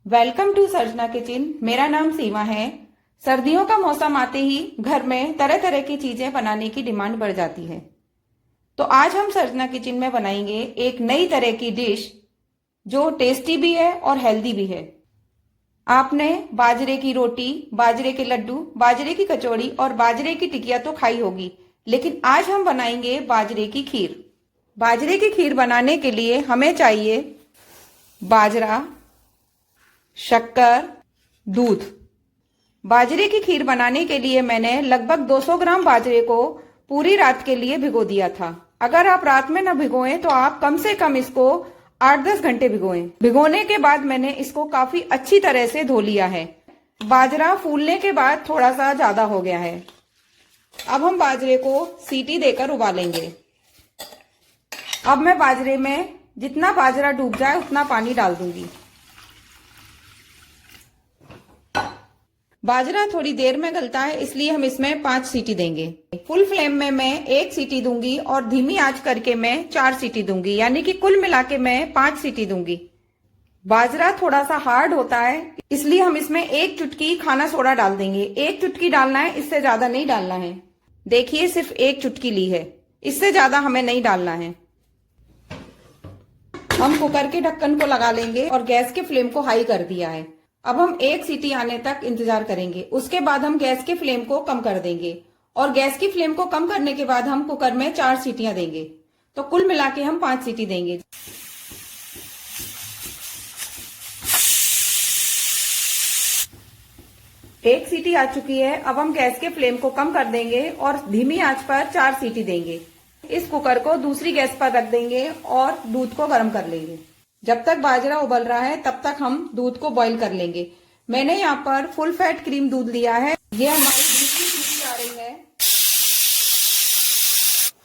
Welcome to Sarjana kitchen. मेरा नाम सीमा है। सर्दियों का मौसम आते ही घर में तरह तरह की चीजें बनाने की डिमांड बढ़ जाती है। तो आज हम सर्जना किचन में बनाएंगे एक नई तरह की डिश जो टेस्टी भी है और हेल्दी भी है। आपने बाजरे की रोटी, बाजरे के लड्डू, बाजरे की कचौड़ी और बाजरे की टिकिया तो खाई होगी, लेकिन आज हम बनाएंगे बाजरे की खीर। बाजरे की खीर बनाने के लिए हमें चाहिए बाजरा, शक्कर, दूध। बाजरे की खीर बनाने के लिए मैंने लगभग 200 ग्राम बाजरे को पूरी रात के लिए भिगो दिया था। अगर आप रात में न भिगोएं तो आप कम से कम इसको 8-10 घंटे भिगोएं। भिगोने के बाद मैंने इसको काफी अच्छी तरह से धो लिया है। बाजरा फूलने के बाद थोड़ा सा ज्यादा हो गया है। अब हम बाजरे को सीटी देकर उबालेंगे। अब मैं बाजरे में जितना बाजरा डूब जाए उतना पानी डाल दूंगी। बाजरा थोड़ी देर में गलता है, इसलिए हम इसमें 5 सीटी देंगे। फुल फ्लेम में मैं 1 सीटी दूंगी और धीमी आंच करके मैं 4 सीटी दूंगी, यानी कि कुल मिला के मैं 5 सीटी दूंगी। बाजरा थोड़ा सा हार्ड होता है, इसलिए हम इसमें 1 चुटकी खाना सोडा डाल देंगे। 1 चुटकी डालना है, इससे ज्यादा नहीं डालना है। देखिए सिर्फ 1 चुटकी ली है, इससे ज्यादा हमें नहीं डालना है। हम कुकर के ढक्कन को लगा लेंगे और गैस के फ्लेम को हाई कर दिया है। अब हम 1 सीटी आने तक इंतजार करेंगे। उसके बाद हम गैस के फ्लेम को कम कर देंगे और गैस की फ्लेम को कम करने के बाद हम कुकर में 4 सीटियां देंगे। तो कुल मिला के हम 5 सीटी देंगे। एक सीटी आ चुकी है। अब हम गैस के फ्लेम को कम कर देंगे और धीमी आंच पर 4 सीटी देंगे। इस कुकर को दूसरी गैस पर रख देंगे और दूध को गर्म कर लेंगे। जब तक बाजरा उबल रहा है तब तक हम दूध को बॉईल कर लेंगे। मैंने यहाँ पर फुल फैट क्रीम दूध लिया है। ये हमारी दूसरी सीटी आ रही है।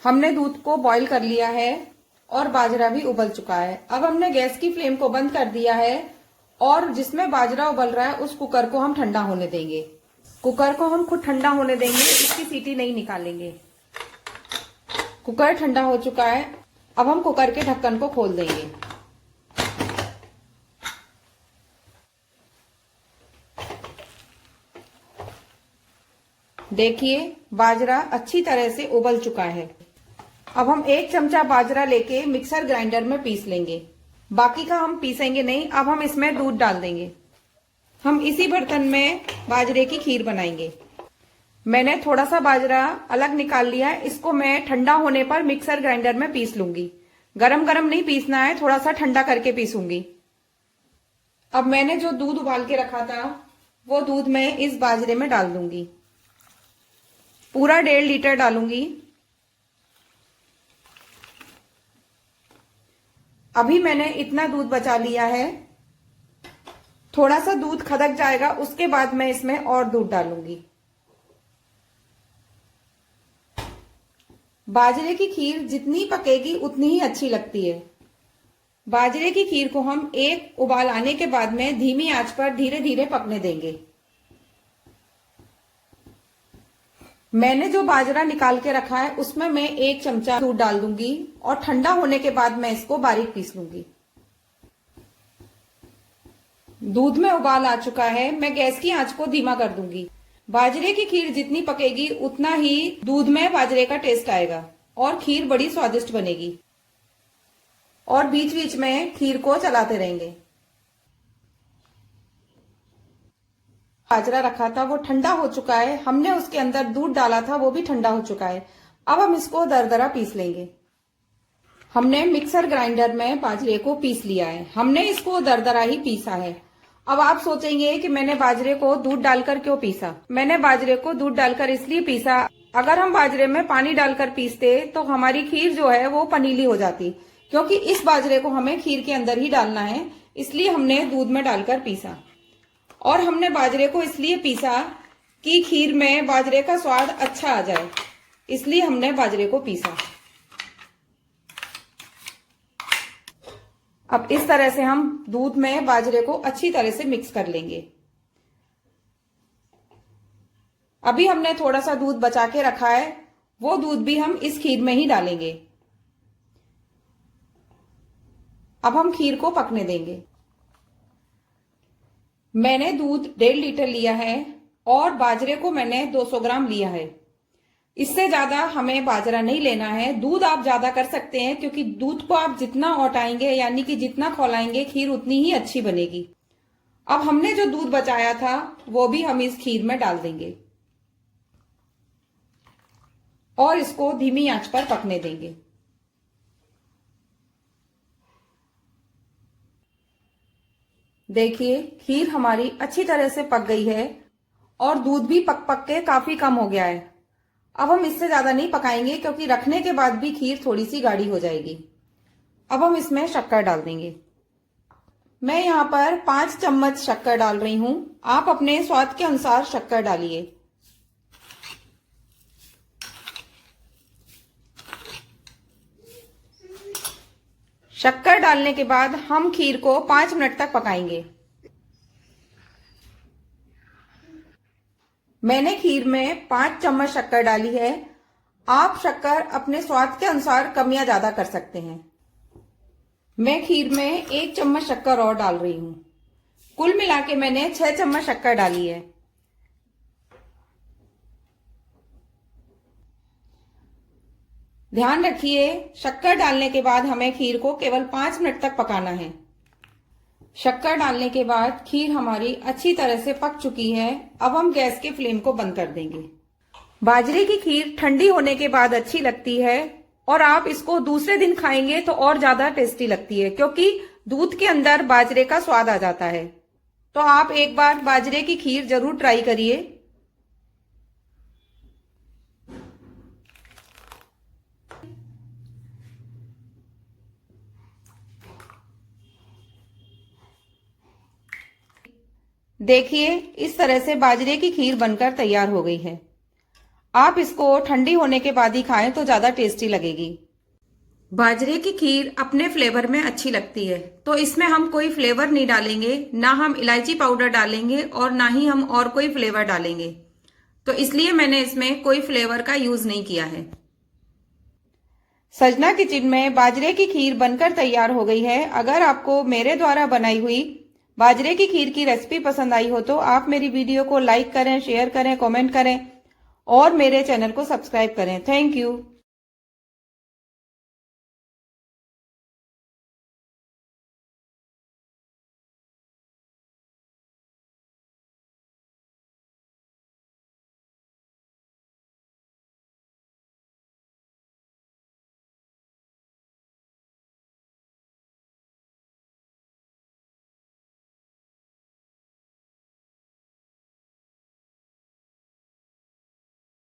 हमने दूध को बॉईल कर लिया है और बाजरा भी उबल चुका है। अब हमने गैस की फ्लेम को बंद कर दिया है और जिसमें बाजरा उबल रहा है उस कुकर को हम ठंडा होने देंगे। कुकर को हम खुद ठंडा होने देंगे, इसकी सीटी नहीं निकालेंगे। कुकर ठंडा हो चुका है। अब हम कुकर के ढक्कन को खोल देंगे। देखिए बाजरा अच्छी तरह से उबल चुका है। अब हम 1 चमचा बाजरा लेके मिक्सर ग्राइंडर में पीस लेंगे। बाकी का हम पीसेंगे नहीं। अब हम इसमें दूध डाल देंगे। हम इसी बर्तन में बाजरे की खीर बनाएंगे। मैंने थोड़ा सा बाजरा अलग निकाल लिया है। इसको मैं ठंडा होने पर मिक्सर ग्राइंडर में पीस लूंगी। गरम गरम नहीं पीसना है, थोड़ा सा ठंडा करके पीसूंगी। अब मैंने जो दूध उबाल के रखा था वो दूध मैं इस बाजरे में डाल दूंगी। पूरा 1.5 लीटर डालूंगी। अभी मैंने इतना दूध बचा लिया है। थोड़ा सा दूध खदक जाएगा, उसके बाद मैं इसमें और दूध डालूंगी। बाजरे की खीर जितनी पकेगी उतनी ही अच्छी लगती है। बाजरे की खीर को हम 1 उबाल आने के बाद में धीमी आंच पर धीरे धीरे पकने देंगे। मैंने जो बाजरा निकाल के रखा है उसमें मैं 1 चमचा दूध डाल दूंगी और ठंडा होने के बाद मैं इसको बारीक पीस लूंगी। दूध में उबाल आ चुका है। मैं गैस की आंच को धीमा कर दूंगी। बाजरे की खीर जितनी पकेगी उतना ही दूध में बाजरे का टेस्ट आएगा और खीर बड़ी स्वादिष्ट बनेगी। और बीच बीच में खीर को चलाते रहेंगे। बाजरा रखा था वो ठंडा हो चुका है। हमने उसके अंदर दूध डाला था, वो भी ठंडा हो चुका है। अब हम इसको दरदरा पीस लेंगे। हमने मिक्सर ग्राइंडर में बाजरे को पीस लिया है। हमने इसको दरदरा ही पीसा है। अब आप सोचेंगे कि मैंने बाजरे को दूध डालकर क्यों पीसा। मैंने बाजरे को दूध डालकर इसलिए पीसा, अगर हम बाजरे में पानी डालकर पीसते तो हमारी खीर जो है वो पनीली हो जाती, क्योंकि इस बाजरे को हमें खीर के अंदर ही डालना है, इसलिए हमने दूध में डालकर पीसा। और हमने बाजरे को इसलिए पीसा कि खीर में बाजरे का स्वाद अच्छा आ जाए, इसलिए हमने बाजरे को पीसा। अब इस तरह से हम दूध में बाजरे को अच्छी तरह से मिक्स कर लेंगे। अभी हमने थोड़ा सा दूध बचा के रखा है, वो दूध भी हम इस खीर में ही डालेंगे। अब हम खीर को पकने देंगे। मैंने दूध 1.5 लीटर लिया है और बाजरे को मैंने 200 ग्राम लिया है। इससे ज्यादा हमें बाजरा नहीं लेना है। दूध आप ज्यादा कर सकते हैं क्योंकि दूध को आप जितना औटाएंगे यानी कि जितना खौलाएंगे खीर उतनी ही अच्छी बनेगी। अब हमने जो दूध बचाया था वो भी हम इस खीर में डाल देंगे और इसको धीमी आंच पर पकने देंगे। देखिए खीर हमारी अच्छी तरह से पक गई है और दूध भी पक पक के काफी कम हो गया है। अब हम इससे ज्यादा नहीं पकाएंगे क्योंकि रखने के बाद भी खीर थोड़ी सी गाढ़ी हो जाएगी। अब हम इसमें शक्कर डाल देंगे। मैं यहाँ पर 5 चम्मच शक्कर डाल रही हूं। आप अपने स्वाद के अनुसार शक्कर डालिए। शक्कर डालने के बाद हम खीर को 5 मिनट तक पकाएंगे। मैंने खीर में 5 चम्मच शक्कर डाली है। आप शक्कर अपने स्वाद के अनुसार कम या ज्यादा कर सकते हैं। मैं खीर में 1 चम्मच शक्कर और डाल रही हूं। कुल मिला के मैंने 6 चम्मच शक्कर डाली है। ध्यान रखिए शक्कर डालने के बाद हमें खीर को केवल 5 मिनट तक पकाना है। शक्कर डालने के बाद खीर हमारी अच्छी तरह से पक चुकी है। अब हम गैस के फ्लेम को बंद कर देंगे। बाजरे की खीर ठंडी होने के बाद अच्छी लगती है और आप इसको दूसरे दिन खाएंगे तो और ज्यादा टेस्टी लगती है क्योंकि दूध के अंदर बाजरे का स्वाद आ जाता है। तो आप एक बार बाजरे की खीर जरूर ट्राई करिए। देखिए इस तरह से बाजरे की खीर बनकर तैयार हो गई है। आप इसको ठंडी होने के बाद ही खाएं तो ज्यादा टेस्टी लगेगी। बाजरे की खीर अपने फ्लेवर में अच्छी लगती है तो इसमें हम कोई फ्लेवर नहीं डालेंगे, ना हम इलायची पाउडर डालेंगे और ना ही हम और कोई फ्लेवर डालेंगे। तो इसलिए मैंने इसमें कोई फ्लेवर का यूज नहीं किया है। सजना किचन में बाजरे की खीर बनकर तैयार हो गई है। अगर आपको मेरे द्वारा बनाई हुई बाजरे की खीर की रेसिपी पसंद आई हो तो आप मेरी वीडियो को लाइक करें, शेयर करें, कमेंट करें और मेरे चैनल को सब्सक्राइब करें। Thank you.